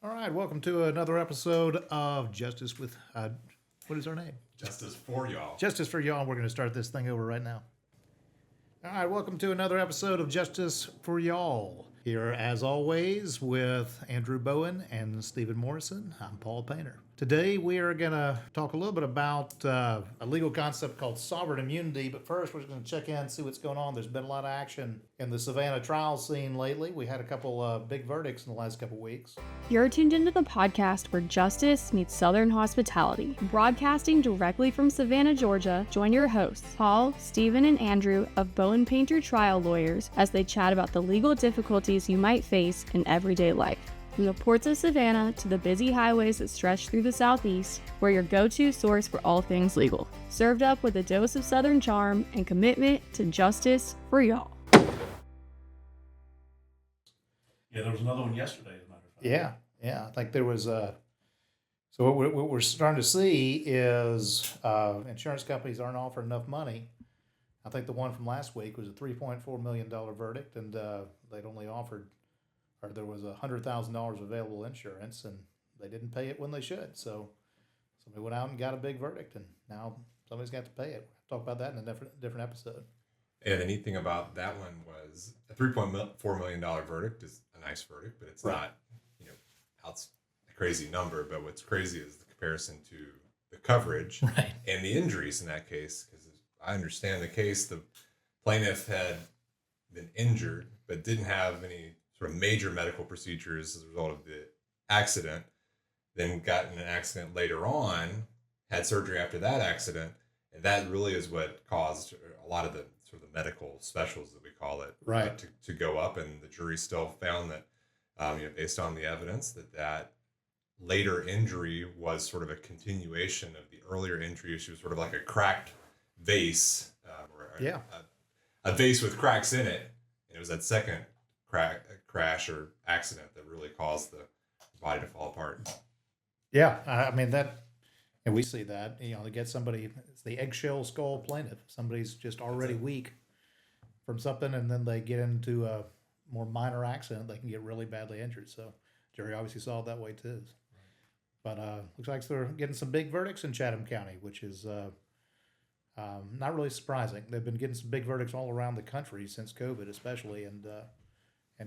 All right, welcome to another episode of Justice with, what is our name? Justice for y'all. Justice for Y'all. We're going to start this thing over right now. All right, welcome to another episode of Justice for Y'all. Here, as always, with Andrew Bowen and Stephen Morrison. I'm Paul Painter. Today, we are going to talk a little bit about a legal concept called sovereign immunity. But first, we're just going to check in and see what's going on. There's been a lot of action in the Savannah trial scene lately. We had a couple big verdicts in the last couple weeks. You're tuned into the podcast where justice meets Southern hospitality. Broadcasting directly from Savannah, Georgia, join your hosts, Paul, Stephen, and Andrew of Bowen Painter Trial Lawyers as they chat about the legal difficulties you might face in everyday life. From the ports of Savannah to the busy highways that stretch through the Southeast, we're your go-to source for all things legal. Served up with a dose of Southern charm and commitment to justice for y'all. Yeah, there was another one yesterday, as a matter of fact. Yeah. I think there was so what we're starting to see is insurance companies aren't offering enough money. I think the one from last week was a $3.4 million verdict, and they'd only offered, or there was $100,000 available insurance, and they didn't pay it when they should. So somebody went out and got a big verdict, and now somebody's got to pay it. We'll talk about that in a different episode. And the neat thing about that one was a $3.4 million verdict is a nice verdict, but it's not, it's a crazy number. But what's crazy is the comparison to the coverage and the injuries in that case. Because I understand the case, the plaintiff had been injured, but didn't have any sort of major medical procedures as a result of the accident, then got in an accident later on, had surgery after that accident. And that really is what caused a lot of the sort of the medical specials that we call it to go up. And the jury still found that, based on the evidence, that later injury was sort of a continuation of the earlier injury. She was sort of like a cracked vase, a vase with cracks in it. And it was that second crash or accident that really caused the body to fall apart. Yeah, I mean that. And we see that, they get somebody, it's the eggshell skull plaintiff. Somebody's just already weak from something, and then they get into a more minor accident, they can get really badly injured. So jury obviously saw it that way too. But looks like they're getting some big verdicts in Chatham County, which is not really surprising. They've been getting some big verdicts all around the country since COVID, especially, and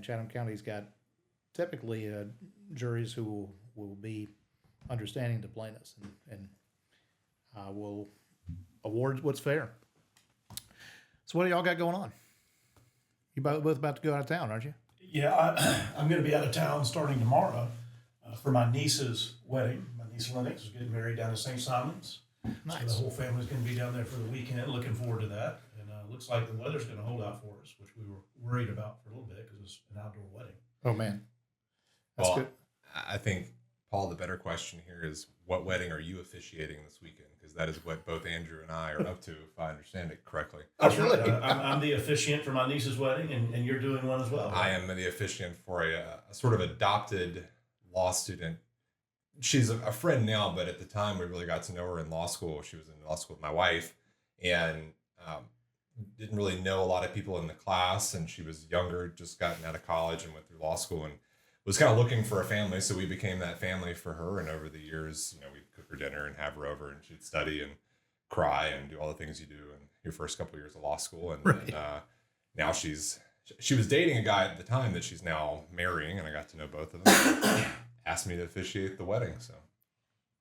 Chatham County's got typically juries who will be understanding to plaintiffs and will award what's fair. So what do y'all got going on? You both about to go out of town, aren't you? Yeah, I'm going to be out of town starting tomorrow for my niece's wedding. My niece Lennox is getting married down in St. Simons. Nice. So the whole family's going to be down there for the weekend. Looking forward to that. And looks like the weather's going to hold out for us, which we were worried about for a little bit because it's an outdoor wedding. Oh, man. That's good. I think, Paul, the better question here is, what wedding are you officiating this weekend? Because that is what both Andrew and I are up to, if I understand it correctly. That's really. I'm the officiant for my niece's wedding, and you're doing one as well. Right? I am the officiant for a sort of adopted law student. She's a friend now, but at the time we really got to know her in law school. She was in law school with my wife, and didn't really know a lot of people in the class. And she was younger, just gotten out of college and went through law school, and was kind of looking for a family. So we became that family for her. And over the years, we'd cook her dinner and have her over, and she'd study and cry and do all the things you do in your first couple of years of law school. And now she was dating a guy at the time that she's now marrying, and I got to know both of them. Asked me to officiate the wedding. So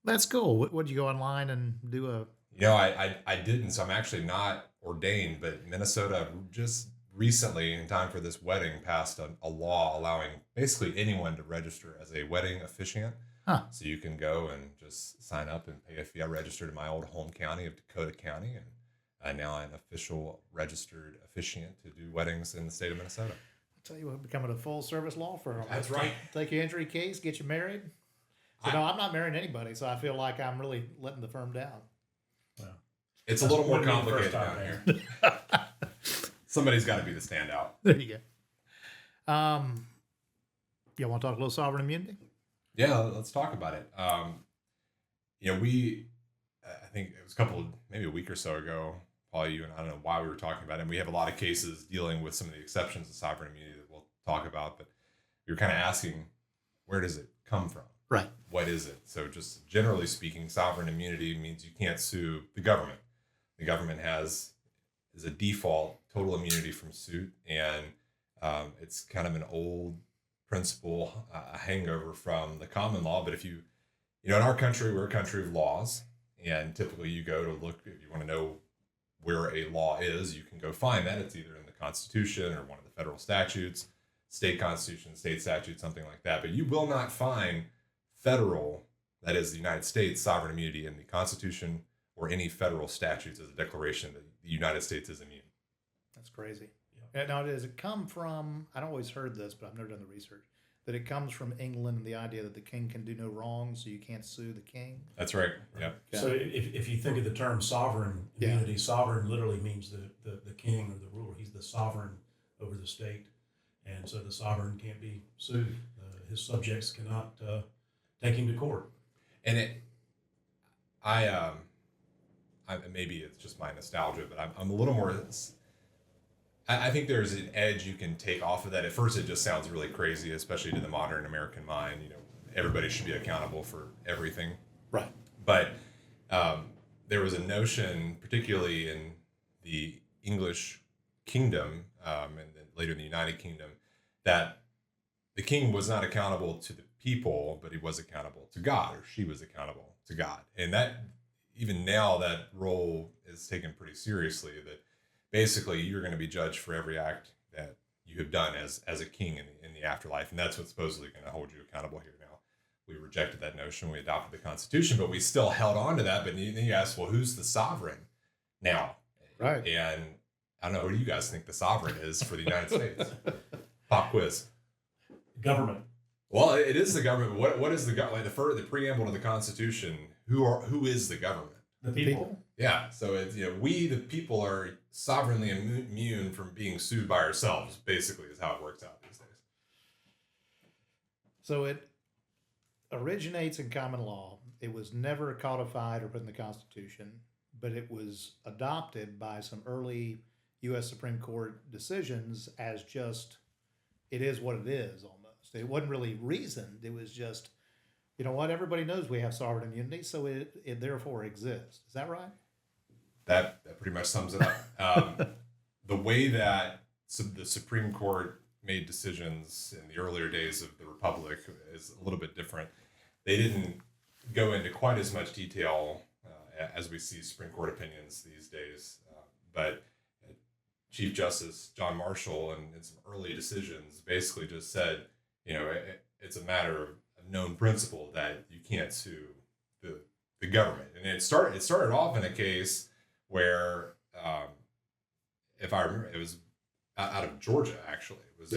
That's cool. Would you go online and do a... I didn't. So I'm actually not ordained, but Minnesota just recently, in time for this wedding, passed a law allowing basically anyone to register as a wedding officiant. Huh. So you can go and just sign up and pay a fee. I registered in my old home county of Dakota County, and now I'm an official registered officiant to do weddings in the state of Minnesota. I'll tell you what, becoming a full-service law firm. That's right. Take your injury case, get you married. So, no, I'm not marrying anybody, so I feel like I'm really letting the firm down. Well, it's a little more complicated down here. Somebody's got to be the standout. There you go. You want to talk a little sovereign immunity? Yeah, let's talk about it. I think it was maybe a week or so ago, Paul, you and I don't know why we were talking about it. And we have a lot of cases dealing with some of the exceptions to sovereign immunity that we'll talk about. But we were kind of asking, where does it come from? Right. What is it? So just generally speaking, sovereign immunity means you can't sue the government. The government has, as a default, total immunity from suit, and it's kind of an old principle, a hangover from the common law. But if you know, in our country, we're a country of laws, and typically you go to look, if you want to know where a law is, you can go find that. It's either in the Constitution or one of the federal statutes, state constitution, state statute, something like that. But you will not find federal, that is the United States, sovereign immunity in the Constitution or any federal statutes as a declaration that the United States is immune. That's crazy. Now, does it come from, I'd always heard this, but I've never done the research, that it comes from England and the idea that the king can do no wrong, so you can't sue the king? That's right. Yep. So if you think of the term sovereign immunity, sovereign literally means the king or the ruler. He's the sovereign over the state. And so the sovereign can't be sued. His subjects cannot take him to court. And maybe it's just my nostalgia, but I'm a little more, I think there's an edge you can take off of that. At first, it just sounds really crazy, especially to the modern American mind. You know, everybody should be accountable for everything. Right. But there was a notion, particularly in the English kingdom and then later in the United Kingdom, that the king was not accountable to the people, but he was accountable to God, or she was accountable to God. And that, even now, that role is taken pretty seriously, that basically you're going to be judged for every act that you have done as a king in the afterlife. And that's what's supposedly going to hold you accountable here now. We rejected that notion. We adopted the Constitution, but we still held on to that. But then you ask, well, who's the sovereign now? Right. And I don't know, who do you guys think the sovereign is for the United States? Pop quiz. Government. Well, it is the government. What is the government? The preamble to the Constitution. Who is the government? The people. Yeah. So it's, we the people are sovereignly immune from being sued by ourselves. Basically, is how it works out these days. So it originates in common law. It was never codified or put in the Constitution, but it was adopted by some early U.S. Supreme Court decisions as just, it is what it is almost. It wasn't really reasoned. It was just, you know what, everybody knows we have sovereign immunity, so it therefore exists. Is that right? That pretty much sums it up. The way that the Supreme Court made decisions in the earlier days of the Republic is a little bit different. They didn't go into quite as much detail as we see Supreme Court opinions these days, but Chief Justice John Marshall in some early decisions basically just said, it's a matter of known principle that you can't sue the government. And it started off in a case where, if I remember, it was out of Georgia, actually. It was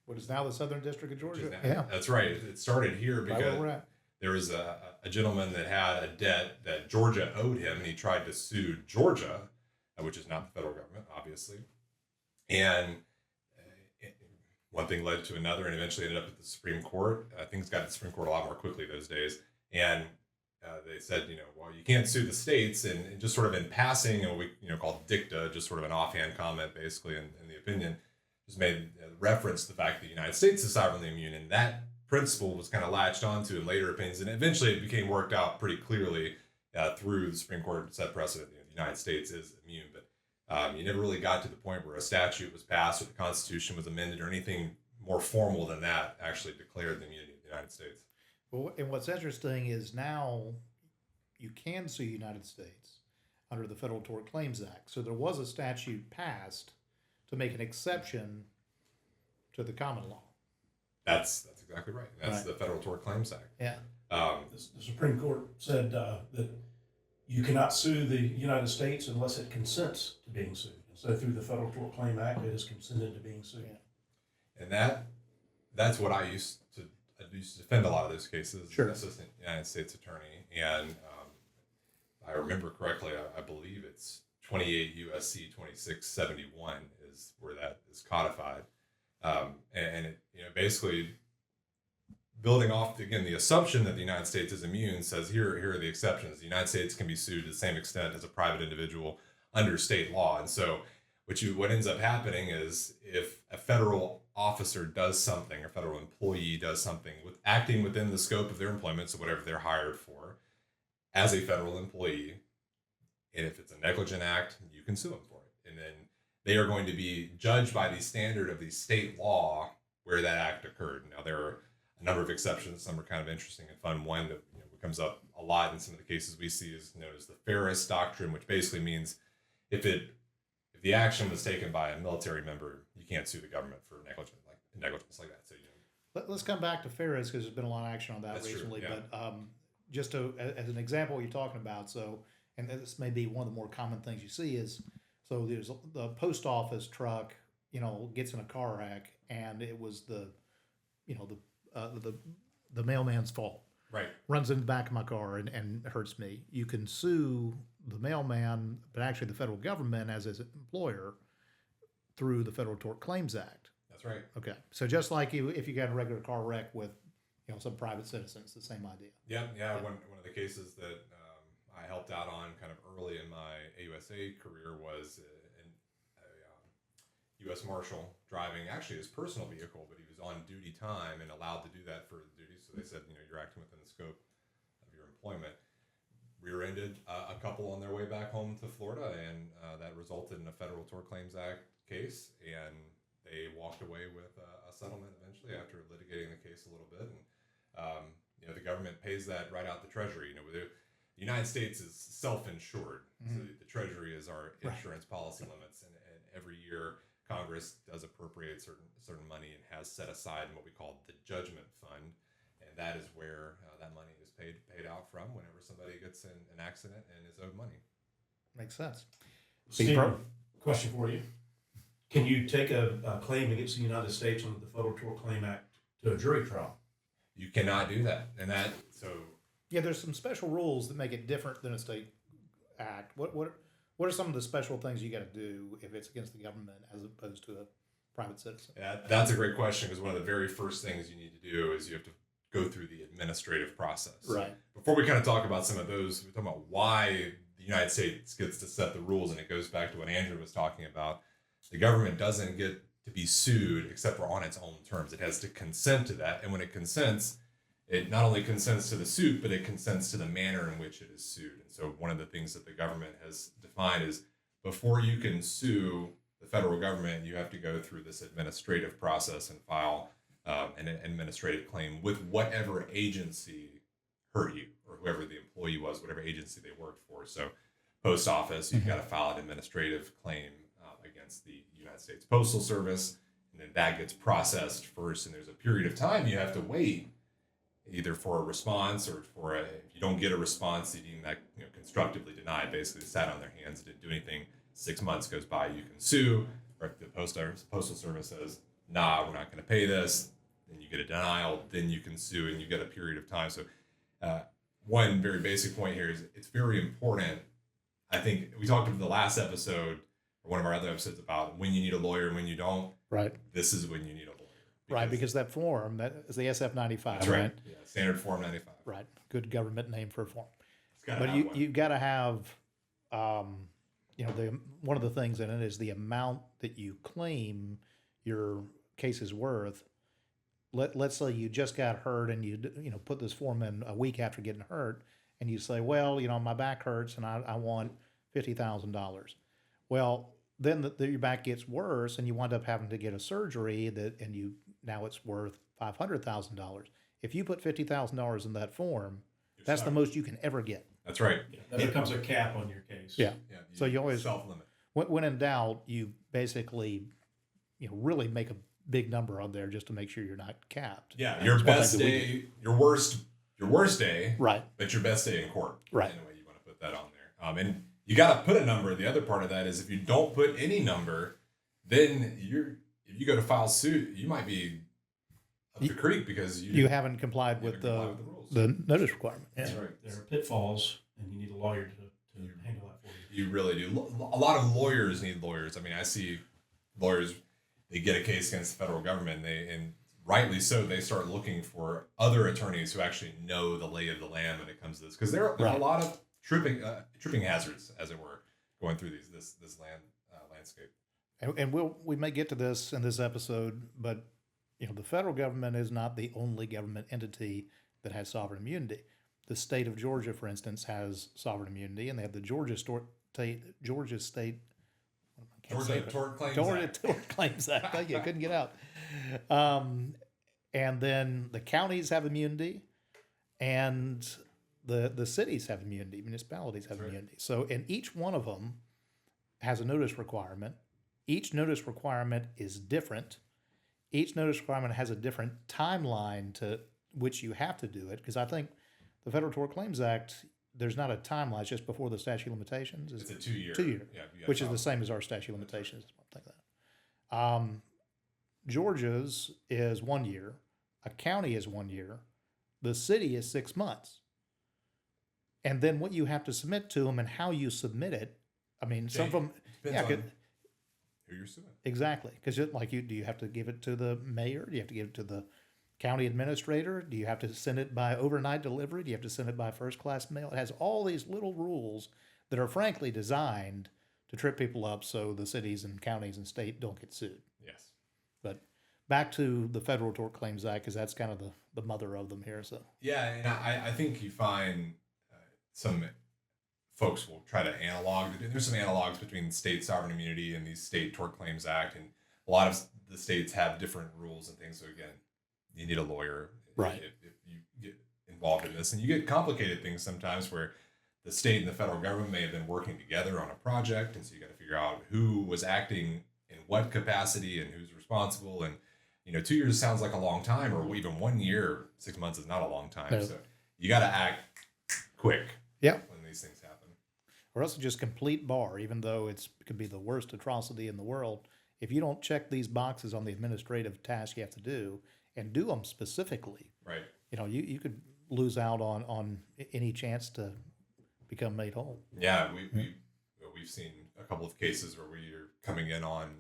what is now the Southern District of Georgia? Yeah, that's right. It started here because right where we're at. There was a gentleman that had a debt that Georgia owed him, and he tried to sue Georgia, which is not the federal government, obviously. And one thing led to another, and eventually ended up at the Supreme Court. Things got to the Supreme Court a lot more quickly those days. And they said, well, you can't sue the states, and just sort of in passing, and what we call dicta, just sort of an offhand comment, basically, in the opinion, just made reference to the fact that the United States is sovereignly immune, and that principle was kind of latched onto in later opinions, and eventually it became worked out pretty clearly through the Supreme Court set precedent. The United States is immune, but you never really got to the point where a statute was passed or the Constitution was amended or anything more formal than that actually declared the immunity of the United States. Well, and what's interesting is now you can sue the United States under the Federal Tort Claims Act. So there was a statute passed to make an exception to the common law. That's exactly right. That's right. The Federal Tort Claims Act. Yeah. The Supreme Court said that you cannot sue the United States unless it consents to being sued. So through the Federal Tort Claim Act, it has consented to being sued. Yeah. And that's what I used to defend a lot of those cases Sure. as an assistant United States attorney. And if I remember correctly, I believe it's 28 USC 2671 is where that is codified. And it, basically building off, again, the assumption that the United States is immune says here are the exceptions. The United States can be sued to the same extent as a private individual under state law. And so what ends up happening is if a federal officer does something, or federal employee does something with acting within the scope of their employment, so whatever they're hired for, as a federal employee, and if it's a negligent act, you can sue them for it. And then they are going to be judged by the standard of the state law where that act occurred. Now, there are a number of exceptions. Some are kind of interesting and fun. One that comes up a lot in some of the cases we see is known as the Ferris doctrine, which basically means if the action was taken by a military member, you can't sue the government for negligence like that. So Let's come back to Ferris because there's been a lot of action on that That's recently. true, yeah. But just as an example, what you're talking about. So, and this may be one of the more common things you see is, so there's the post office truck, gets in a car wreck, and it was the mailman's fault. right. Runs in the back of my car and hurts me. You can sue the mailman, but actually the federal government as his employer through the Federal Tort Claims Act. That's right. Okay. So just like if you got a regular car wreck with, some private citizens, the same idea. Yeah. One of the cases that I helped out on kind of early in my AUSA career was a U.S. Marshal driving actually his personal vehicle, but he was on duty time and allowed to do that for the duty. So they said, you're acting within the scope of your employment. Rear-ended a couple on their way back home to Florida, and that resulted in a Federal Tort Claims Act case, and they walked away with a settlement eventually after litigating the case a little bit. And the government pays that right out the Treasury. The United States is self-insured. So the Treasury is our insurance policy limits, and every year Congress does appropriate certain money and has set aside what we call the judgment fund, and that is where that money is paid out from whenever somebody gets in an accident and is owed money. Makes sense. Stephen, question for you. Can you take a claim against the United States under the Federal Tort Claim Act to a jury trial? You cannot do that, and Yeah, there's some special rules that make it different than a state act. What are some of the special things you got to do if it's against the government as opposed to a private citizen? that's a great question, because one of the very first things you need to do is you have to go through the administrative process. Right. Before we kind of talk about some of those, we're talking about why the United States gets to set the rules, and it goes back to what Andrew was talking about. The government doesn't get to be sued except for on its own terms. It has to consent to that, and when it consents, it not only consents to the suit, but it consents to the manner in which it is sued. And so one of the things that the government has defined is before you can sue the federal government, you have to go through this administrative process and file an administrative claim with whatever agency hurt you, or whoever the employee was, whatever agency they worked for. So post office, you've got to file an administrative claim against the United States Postal Service, and then that gets processed first, and there's a period of time you have to wait either for a response or if you don't get a response, you deem that constructively denied, basically sat on their hands, didn't do anything. 6 months goes by, you can sue, or if the Postal Service says, nah, we're not going to pay this, then you get a denial, then you can sue, and you get a period of time. So one very basic point here is it's very important. I think we talked about the last episode, or one of our other episodes, about when you need a lawyer and when you don't. Right. This is when you need a lawyer. Because that form, that is the SF-95, That's right. Yeah, Standard Form 95. Right. Good government name for a form. But you've got to have, one of the things in it is the amount that you claim your case is worth. Let's say you just got hurt and you put this form in a week after getting hurt, and you say, well, my back hurts and I want $50,000. Well, then your back gets worse and you wind up having to get a surgery now it's worth $500,000. If you put $50,000 in that form, that's the most you can ever get. That's right. Yeah, that becomes a cap on your case. Yeah. So you always self-limit. When in doubt, you basically, really make a big number on there just to make sure you're not capped. Yeah, your best day, your worst day, right? But your best day in court, right? Anyway, you want to put that on there, and you got to put a number. The other part of that is if you don't put any number, then if you go to file suit, you might be up the creek because you haven't complied with the rules. The notice requirement. Yeah. That's right. There are pitfalls, and you need a lawyer to handle that for you. You really do. A lot of lawyers need lawyers. I mean, I see lawyers, they get a case against the federal government, and rightly so, they start looking for other attorneys who actually know the lay of the land when it comes to this, because there are a lot of tripping hazards, as it were, going through this landscape. And we may get to this in this episode, but the federal government is not the only government entity that has sovereign immunity. The state of Georgia, for instance, has sovereign immunity, and they have the Georgia State. I can't say Georgia it. Tort Claims Georgia Act. Tort Claims Act. Thank you. I couldn't get out. And then the counties have immunity, and the cities have immunity. Municipalities have immunity. So, and each one of them has a notice requirement. Each notice requirement is different. Each notice requirement has a different timeline to which you have to do it. Because I think the Federal Tort Claims Act, there's not a timeline. It's just before the statute of limitations. It's a 2 year. 2 year, Yeah, you gotta which is file. the same as our statute of limitations. Something like that. Georgia's is 1 year. A county is 1 year. The city is 6 months. And then what you have to submit to them and how you submit it. I mean, some of them, Depends on who you're suing. exactly. Because do you have to give it to the mayor? Do you have to give it to the county administrator? Do you have to send it by overnight delivery? Do you have to send it by first class mail? It has all these little rules that are frankly designed to trip people up so the cities and counties and state don't get sued. Yes. But back to the Federal Tort Claims Act, because that's kind of the mother of them here. So Yeah, and I think you find some folks will try to analog. There's some analogs between state sovereign immunity and the State Tort Claims Act, and a lot of the states have different rules and things. So again, you need a lawyer, Right. if you get involved in this, and you get complicated things sometimes where the state and the federal government may have been working together on a project, and so you got to figure out who was acting in what capacity and who's responsible. And 2 years sounds like a long time, or even 1 year, 6 months is not a long time. No. So you got to act quick. Yeah. When these things happen. or else just complete bar, even though it could be the worst atrocity in the world. If you don't check these boxes on the administrative task you have to do and do them specifically, Right. you could lose out on any chance to become made whole. Yeah, we've seen a couple of cases where we're coming in on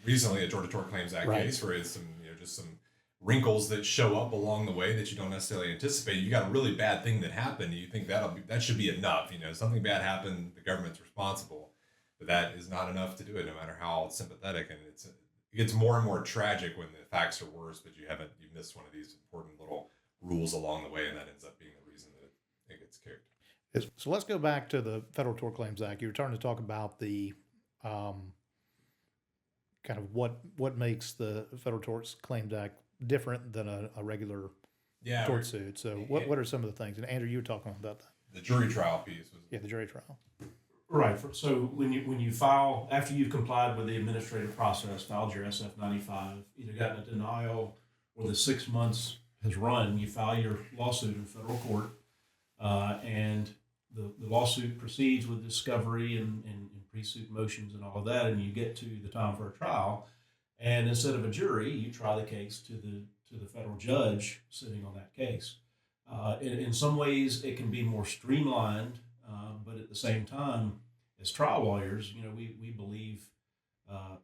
recently a Georgia Tort Claims Act Right. case where it's some just some wrinkles that show up along the way that you don't necessarily anticipate. You got a really bad thing that happened. And you think that should be enough. Something bad happened. The government's responsible, but that is not enough to do it. No matter how sympathetic, and it gets more and more tragic when the facts are worse, but you missed one of these important little rules along the way, and that ends up being the reason that it gets kicked. So let's go back to the Federal Tort Claims Act. You were trying to talk about the kind of what makes the Federal Tort Claims Act different than a regular tort suit. So what are some of the things? And Andrew, you were talking about that. The jury trial piece was Yeah, the jury trial. Right. So when you file, after you've complied with the administrative process, filed your SF-95, either gotten a denial or the 6 months has run, you file your lawsuit in federal court, and the lawsuit proceeds with discovery and pre-suit motions and all of that, and you get to the time for a trial. And instead of a jury, you try the case to the federal judge sitting on that case. In some ways, it can be more streamlined, but at the same time, as trial lawyers, we believe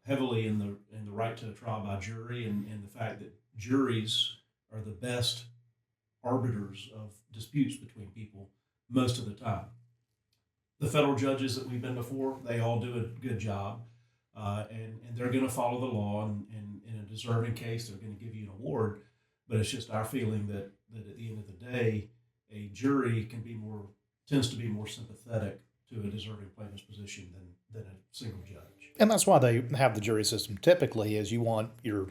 heavily in the right to a trial by jury, and the fact that juries are the best arbiters of disputes between people most of the time. The federal judges that we've been before, they all do a good job. And they're going to follow the law, and in a deserving case, they're going to give you an award. But it's just our feeling that at the end of the day, a jury tends to be more sympathetic to a deserving plaintiff's position than a single judge. And that's why they have the jury system typically, is you want your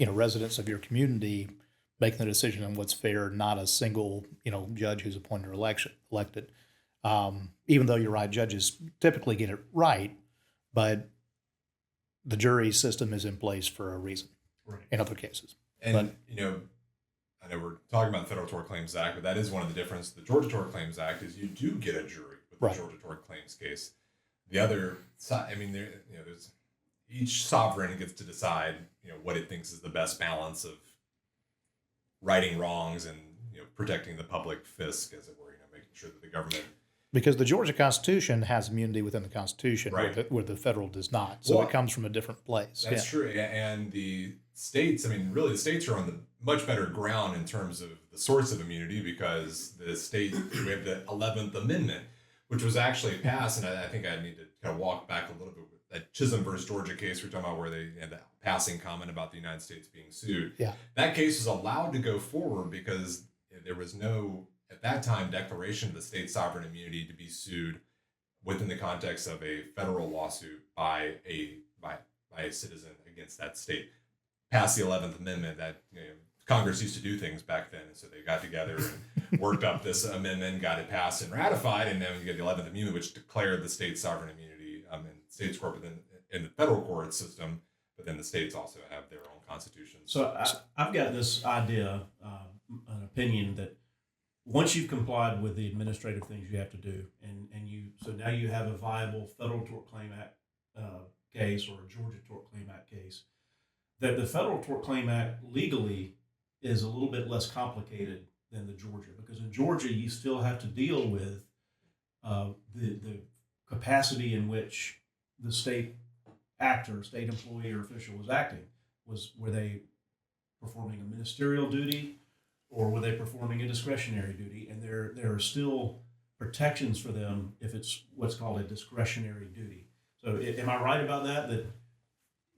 residents of your community making the decision on what's fair, not a single judge who's appointed or elected. Even though you're right, judges typically get it right, but the jury system is in place for a reason. Right. In other cases. And, I know we're talking about the Federal Tort Claims Act, but that is one of the differences. The Georgia Tort Claims Act is you do get a jury with the Right. Georgia Tort Claims case. The other side, there's each sovereign gets to decide, what it thinks is the best balance of righting wrongs and, protecting the public fisc, as it were, making sure that the government. Because the Georgia Constitution has immunity within the Constitution, Right. where the federal does not. So it comes from a different place. That's true. And the states, really, the states are on the much better ground in terms of the source of immunity, because the state, we have the 11th Amendment. which was actually passed. And I think I need to kind of walk back a little bit with that Chisholm versus Georgia case we're talking about, where they had that passing comment about the United States being sued. Yeah. That case was allowed to go forward because there was no, at that time, declaration of the state's sovereign immunity to be sued within the context of a federal lawsuit by a citizen against that state. Passed the 11th Amendment that Congress used to do things back then, and so they got together and worked up this amendment, got it passed and ratified, and then you get the 11th Amendment, which declared the state's sovereign immunity in states court, but then in the federal court system, but then the states also have their own constitutions. So I've got this idea, an opinion that once you've complied with the administrative things you have to do, so now you have a viable Federal Tort Claim Act case or a Georgia Tort Claim Act case, that the Federal Tort Claim Act legally is a little bit less complicated than the Georgia, because in Georgia you still have to deal with the capacity in which the state actor, state employee or official was acting. Were they performing a ministerial duty, or were they performing a discretionary duty? And there are still protections for them if it's what's called a discretionary duty. So am I right about that? That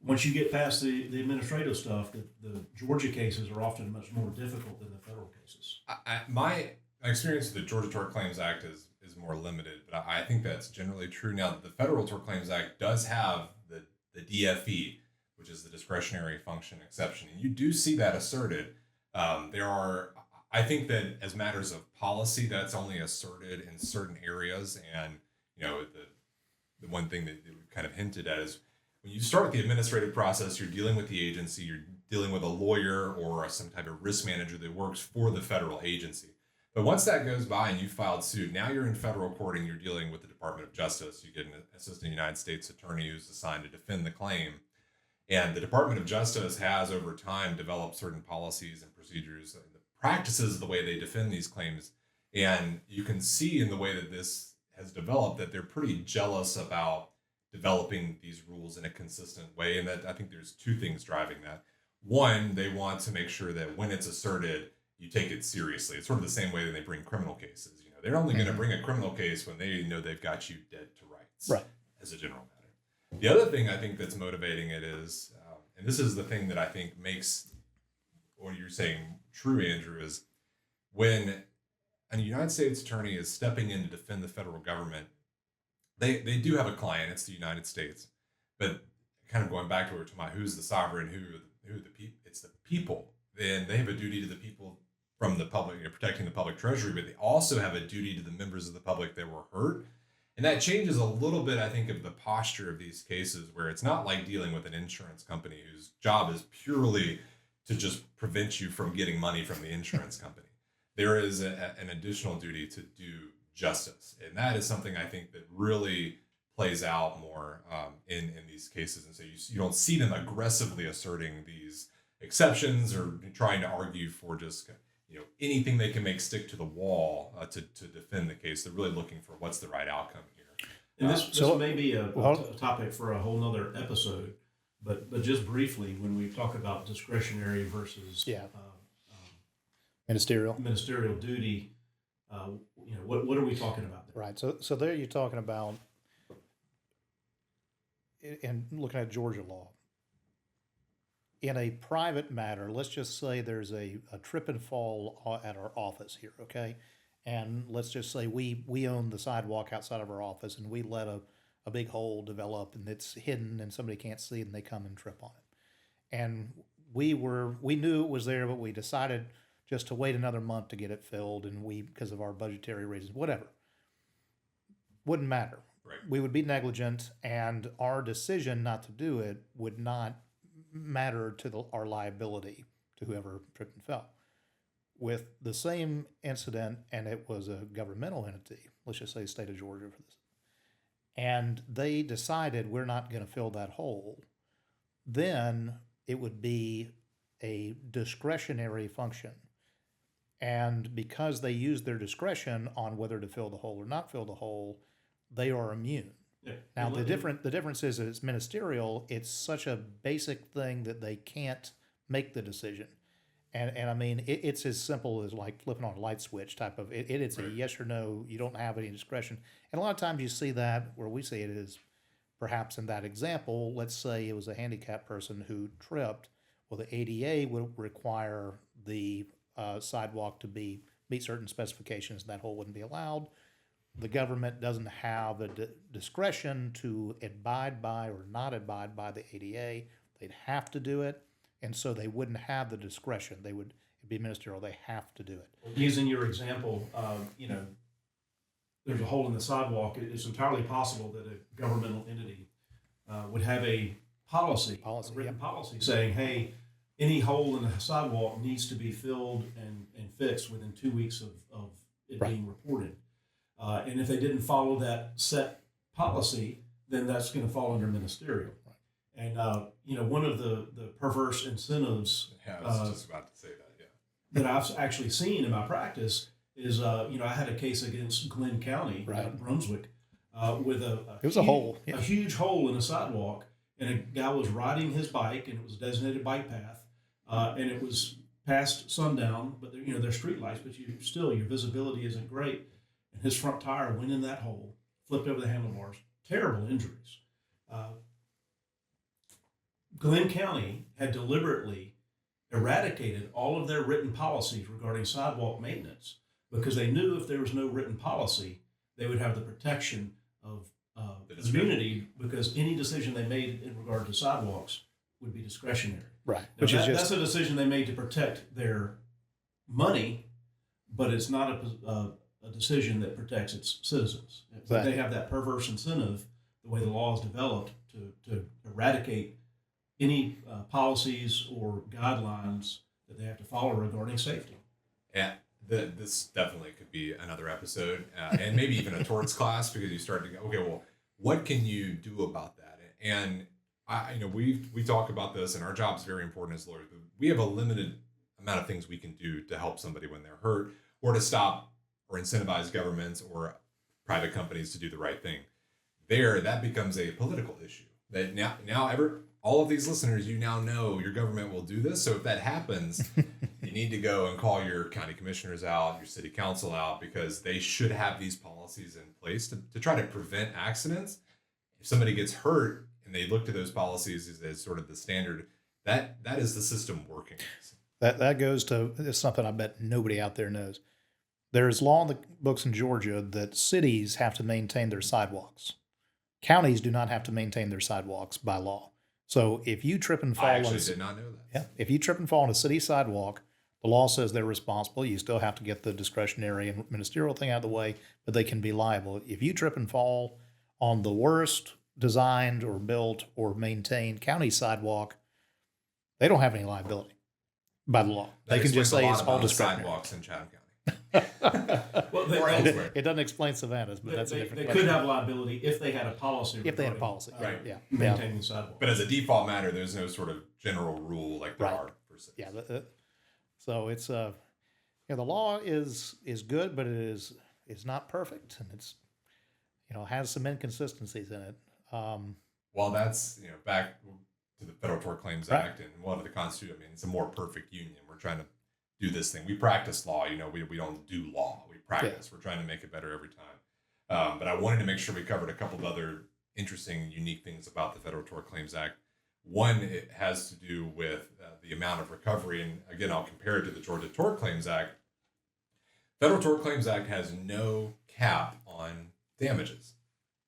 once you get past the administrative stuff, the Georgia cases are often much more difficult than the federal cases. My experience with the Georgia Tort Claims Act is more limited, but I think that's generally true. Now, the Federal Tort Claims Act does have the DFE, which is the discretionary function exception, and you do see that asserted. I think that as matters of policy, that's only asserted in certain areas, and the one thing that we kind of hinted at is when you start the administrative process, you're dealing with the agency, you're dealing with a lawyer or some type of risk manager that works for the federal agency. But once that goes by and you filed suit, now you're in federal court and you're dealing with the Department of Justice. You get an assistant United States attorney who's assigned to defend the claim. And the Department of Justice has over time developed certain policies and procedures and the practices of the way they defend these claims. And you can see in the way that this has developed that they're pretty jealous about developing these rules in a consistent way. And that I think there's two things driving that. One, they want to make sure that when it's asserted, you take it seriously. It's sort of the same way that they bring criminal cases. They're only going to bring a criminal case when they know they've got you dead to rights, right, as a general matter. The other thing I think that's motivating it is, and this is the thing that I think makes what you're saying true, Andrew, is when a United States attorney is stepping in to defend the federal government, they do have a client, it's the United States. But kind of going back to what we're talking about, who's the sovereign, who the people, it's the people. Then they have a duty to the people from the public, protecting the public treasury, but they also have a duty to the members of the public that were hurt. And that changes a little bit, I think, of the posture of these cases, where it's not like dealing with an insurance company whose job is purely to just prevent you from getting money from the insurance company. There is an additional duty to do justice. And that is something I think that really plays out more in these cases. And so you don't see them aggressively asserting these exceptions or trying to argue for just anything they can make stick to the wall to defend the case. They're really looking for what's the right outcome here. And this may be a topic for a whole nother episode, but just briefly, when we talk about discretionary versus ministerial duty, what are we talking about there? Right. So there you're talking about, and looking at Georgia law, in a private matter, let's just say there's a trip and fall at our office here, okay? And let's just say we own the sidewalk outside of our office, and we let a big hole develop, and it's hidden and somebody can't see it, and they come and trip on it. And we knew it was there, but we decided just to wait another month to get it filled, and because of our budgetary reasons, whatever. Wouldn't matter. Right. We would be negligent, and our decision not to do it would not matter to our liability to whoever tripped and fell. With the same incident, and it was a governmental entity, let's just say the state of Georgia for this, and they decided we're not going to fill that hole, then it would be a discretionary function. And because they use their discretion on whether to fill the hole or not fill the hole, they are immune. Yeah. Now, the difference is that it's ministerial. It's such a basic thing that they can't make the decision. And I mean, it's as simple as like flipping on a light switch type of it's a Right. yes or no. You don't have any discretion. And a lot of times you see that where we see it is perhaps in that example, let's say it was a handicapped person who tripped. Well, the ADA would require the sidewalk to meet certain specifications. That hole wouldn't be allowed. The government doesn't have the discretion to abide by or not abide by the ADA. They'd have to do it, and so they wouldn't have the discretion. It'd be ministerial. They have to do it. Using your example, there's a hole in the sidewalk. It's entirely possible that a governmental entity would have a written policy saying, hey, any hole in the sidewalk needs to be filled and fixed within 2 weeks of it being reported. And if they didn't follow that set policy, then that's going to fall under ministerial. And, one of the perverse incentives Yeah, I was just about to say that. Yeah. that I've actually seen in my practice is, I had a case against Glenn County, Brunswick, with It was a hole. a huge hole in a sidewalk, and a guy was riding his bike, and it was a designated bike path, and it was past sundown, but they're street lights, but your visibility isn't great, and his front tire went in that hole, flipped over the handlebars, terrible injuries. Glenn County had deliberately eradicated all of their written policies regarding sidewalk maintenance because they knew if there was no written policy, they would have the protection of immunity because any decision they made in regard to sidewalks would be discretionary. Right. Now, that's a decision they made to protect their money, but it's not a decision that protects its citizens. But they have that perverse incentive, the way the law is developed, to eradicate any policies or guidelines that they have to follow regarding safety. Yeah, this definitely could be another episode, and maybe even a torts class, because you start to go, okay, well, what can you do about that? And we talk about this, and our job is very important as lawyers, but we have a limited amount of things we can do to help somebody when they're hurt, or to stop or incentivize governments or private companies to do the right thing. That becomes a political issue. That all of these listeners, you now know your government will do this. So if that happens, you need to go and call your county commissioners out, your city council out, because they should have these policies in place to try to prevent accidents. If somebody gets hurt and they look to those policies as sort of the standard, that is the system working. That goes to something I bet nobody out there knows. There is law in the books in Georgia that cities have to maintain their sidewalks. Counties do not have to maintain their sidewalks by law. So if you trip and fall, I actually did not know that. Yeah, if you trip and fall on a city sidewalk, the law says they're responsible. You still have to get the discretionary and ministerial thing out of the way, but they can be liable. If you trip and fall on the worst designed or built or maintained county sidewalk, they don't have any liability by the law. They can just say it's all discretionary. Sidewalks in Chatham County. Well, Or elsewhere. It doesn't explain Savannah's, but that's a different They question. could have liability if they had a policy. If they had a regarding, policy, Right. Yeah. maintaining the sidewalk. But as a default matter, there's no sort of general rule like there Right. are for cities. Yeah. So it's the law is good, but it is not perfect, and it's has some inconsistencies in it. Well, that's back to the Federal Tort Claims Act and one of the Constitution. I mean, it's a more perfect union. We're trying to do this thing. We practice law. We don't do law. We practice. Yeah. We're trying to make it better every time. But I wanted to make sure we covered a couple of other interesting, unique things about the Federal Tort Claims Act. One, it has to do with the amount of recovery. And again, I'll compare it to the Georgia Tort Claims Act. Federal Tort Claims Act has no cap on damages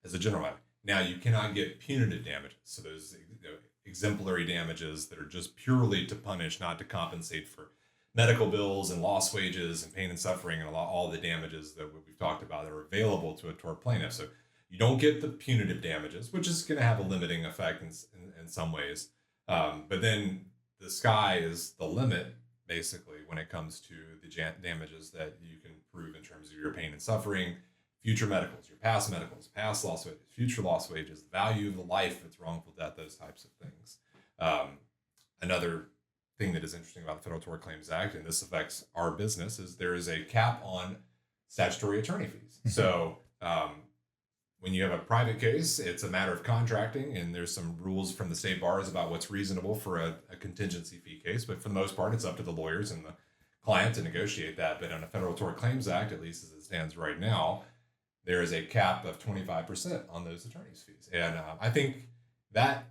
as a general matter. Now, you cannot get punitive damages. So there's exemplary damages that are just purely to punish, not to compensate for medical bills and lost wages and pain and suffering and all the damages that we've talked about that are available to a tort plaintiff. So you don't get the punitive damages, which is going to have a limiting effect in some ways. But then the sky is the limit, basically, when it comes to the damages that you can prove in terms of your pain and suffering, future medicals, your past medicals, past lost wages, future lost wages, the value of the life if it's wrongful death, those types of things. Another thing that is interesting about the Federal Tort Claims Act, and this affects our business, is there is a cap on statutory attorney fees. So when you have a private case, it's a matter of contracting, and there's some rules from the state bars about what's reasonable for a contingency fee case. But for the most part, it's up to the lawyers and the client to negotiate that. But on a Federal Tort Claims Act, at least as it stands right now, there is a cap of 25% on those attorney's fees. And I think that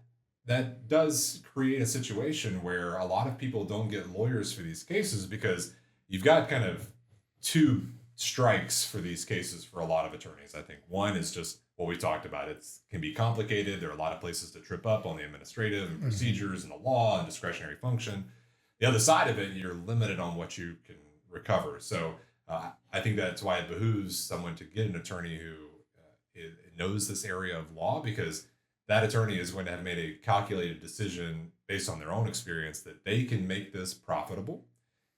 does create a situation where a lot of people don't get lawyers for these cases, because you've got kind of two strikes for these cases for a lot of attorneys. I think one is just what we talked about. It can be complicated. There are a lot of places to trip up on the administrative and procedures and the law and discretionary function. The other side of it, you're limited on what you can recover. So I think that's why it behooves someone to get an attorney who knows this area of law, because that attorney is going to have made a calculated decision based on their own experience that they can make this profitable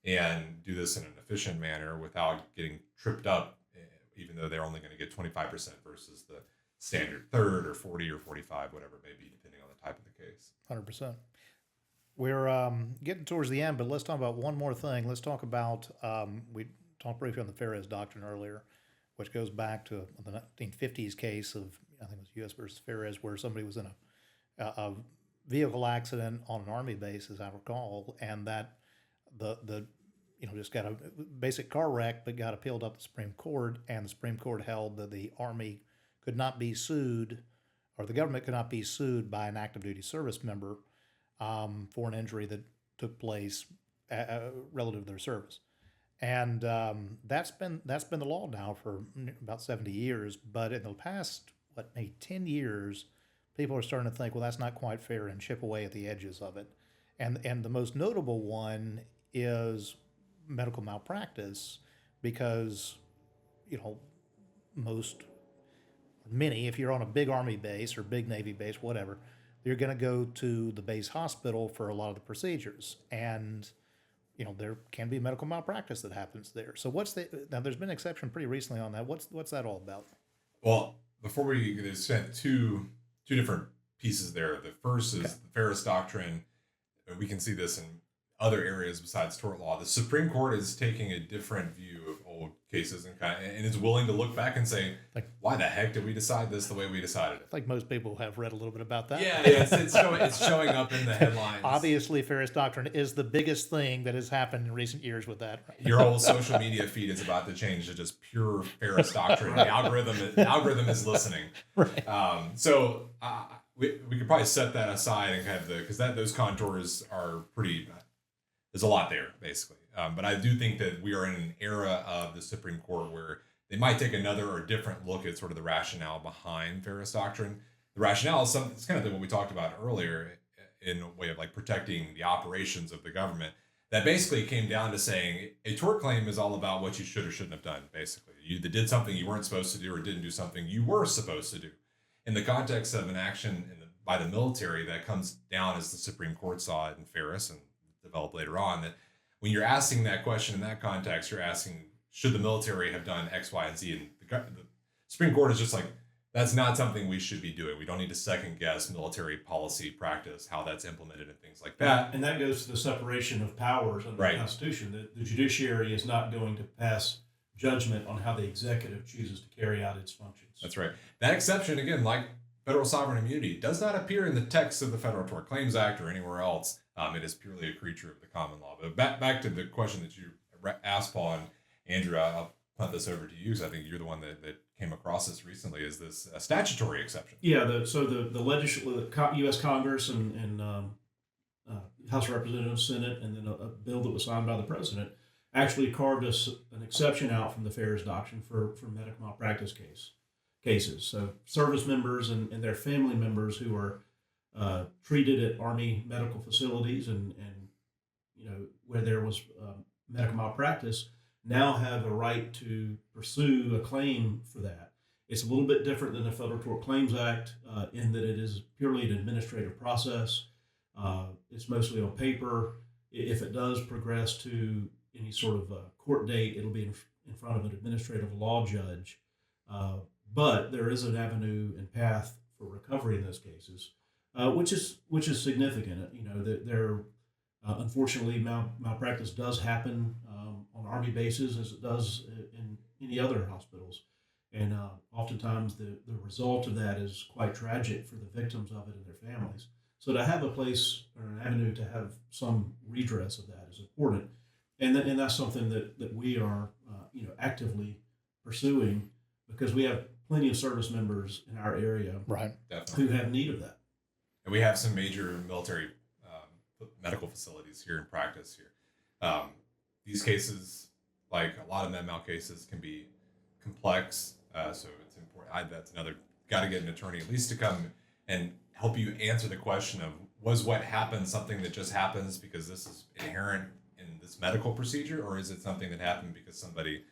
and do this in an efficient manner without getting tripped up, even though they're only going to get 25% versus the standard third or 40 or 45, whatever it may be, depending on the type of the case. 100%. We're getting towards the end, but let's talk about one more thing. Let's talk about, we talked briefly on the Ferris doctrine earlier, which goes back to the 1950s case of, I think it was U.S. versus Ferris, where somebody was in a vehicle accident on an Army base, as I recall, and that the just got a basic car wreck, but got appealed up to the Supreme Court, and the Supreme Court held that the Army could not be sued, or the government could not be sued by an active duty service member for an injury that took place relative to their service. And that's been the law now for about 70 years. But in the past, maybe 10 years, people are starting to think, well, that's not quite fair, and chip away at the edges of it. And the most notable one is medical malpractice, because many, if you're on a big Army base or big Navy base, whatever, you're going to go to the base hospital for a lot of the procedures, and there can be medical malpractice that happens there. So now there's been an exception pretty recently on that. What's that all about? Well, before there's two different pieces there. The first is the Ferris doctrine. We can see this in other areas besides tort law. The Supreme Court is taking a different view of old cases and is willing to look back and say, why the heck did we decide this the way we decided it? Like most people have read a little bit about that. Yeah, it's showing up in the headlines. Obviously, Ferris doctrine is the biggest thing that has happened in recent years with that. Your whole social media feed is about to change to just pure Ferris doctrine. The algorithm is listening. Right. We could probably set that aside and kind of because those contours are pretty. There's a lot there, basically. But I do think that we are in an era of the Supreme Court where they might take another or different look at sort of the rationale behind Ferris doctrine. The rationale is it's kind of what we talked about earlier in a way of like protecting the operations of the government. That basically came down to saying a tort claim is all about what you should or shouldn't have done, basically. You either did something you weren't supposed to do or didn't do something you were supposed to do. In the context of an action by the military, that comes down, as the Supreme Court saw it in Ferris and developed later on, that when you're asking that question in that context, you're asking, should the military have done X, Y, and Z? And the Supreme Court is just like, that's not something we should be doing. We don't need to second guess military policy practice, how that's implemented and things like that. And that goes to the separation of powers under the Constitution. The judiciary is not going to pass judgment on how the executive chooses to carry out its functions. That's right. That exception, again, like federal sovereign immunity, does not appear in the text of the Federal Tort Claims Act or anywhere else. It is purely a creature of the common law. But back to the question that you asked, Paul, and Andrew, I'll punt this over to you, because I think you're the one that came across this recently. Is this a statutory exception? Yeah, the U.S. Congress and House of Representatives, Senate, and then a bill that was signed by the president actually carved us an exception out from the Ferris doctrine for medical malpractice cases. So service members and their family members who are treated at Army medical facilities and where there was medical malpractice now have a right to pursue a claim for that. It's a little bit different than the Federal Tort Claims Act in that it is purely an administrative process. It's mostly on paper. If it does progress to any sort of court date, it'll be in front of an administrative law judge. But there is an avenue and path for recovery in those cases, which is significant. There unfortunately malpractice does happen on Army bases, as it does in any other hospitals, And oftentimes the result of that is quite tragic for the victims of it and their families. So to have a place or an avenue to have some redress of that is important. And that's something that we are actively pursuing, because we have plenty of service members in our area Right. Definitely. who have need of that. And we have some major military medical facilities here in practice here. These cases, like a lot of med mal cases, can be complex. So it's important. That's another, got to get an attorney at least to come and help you answer the question of, was what happened something that just happens because this is inherent in this medical procedure, or is it something that happened because somebody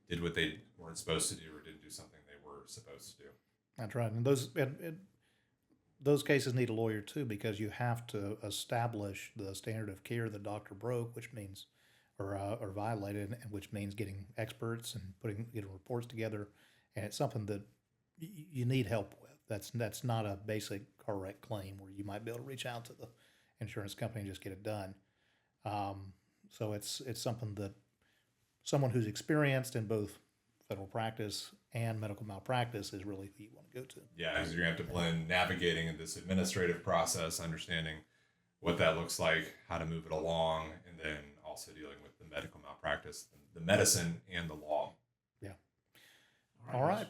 did what they weren't supposed to do or didn't do something they were supposed to do? That's right. And those cases need a lawyer too, because you have to establish the standard of care the doctor broke, which means, or violated, and which means getting experts and getting reports together. And it's something that you need help with. That's not a basic car wreck claim where you might be able to reach out to the insurance company and just get it done. So it's something that someone who's experienced in both federal practice and medical malpractice is really who you want to go to. Yeah, because you're going to have to blend navigating this administrative process, understanding what that looks like, how to move it along, and then also dealing with the medical malpractice, the medicine, and the law. Yeah. All right.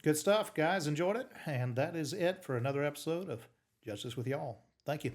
Good stuff, guys. Enjoyed it. And that is it for another episode of Justice with Y'all. Thank you.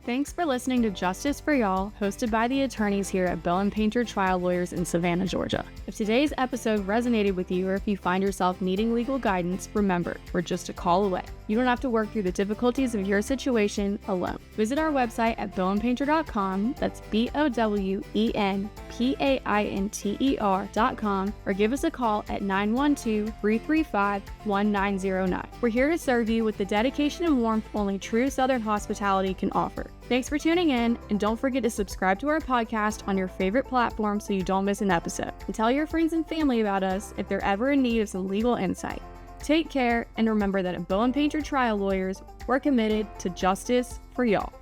Thanks for listening to Justice for Y'all, hosted by the attorneys here at Bowen Painter Trial Lawyers in Savannah, Georgia. If today's episode resonated with you, or if you find yourself needing legal guidance, remember, we're just a call away. You don't have to work through the difficulties of your situation alone. Visit our website at bowenpainter.com, that's BOWENPAINTER.com, or give us a call at 912-335-1909. We're here to serve you with the dedication and warmth only true Southern hospitality can offer. Thanks for tuning in, and don't forget to subscribe to our podcast on your favorite platform so you don't miss an episode. And tell your friends and family about us if they're ever in need of some legal insight. Take care, and remember that at Bowen Painter Trial Lawyers, we're committed to justice for y'all.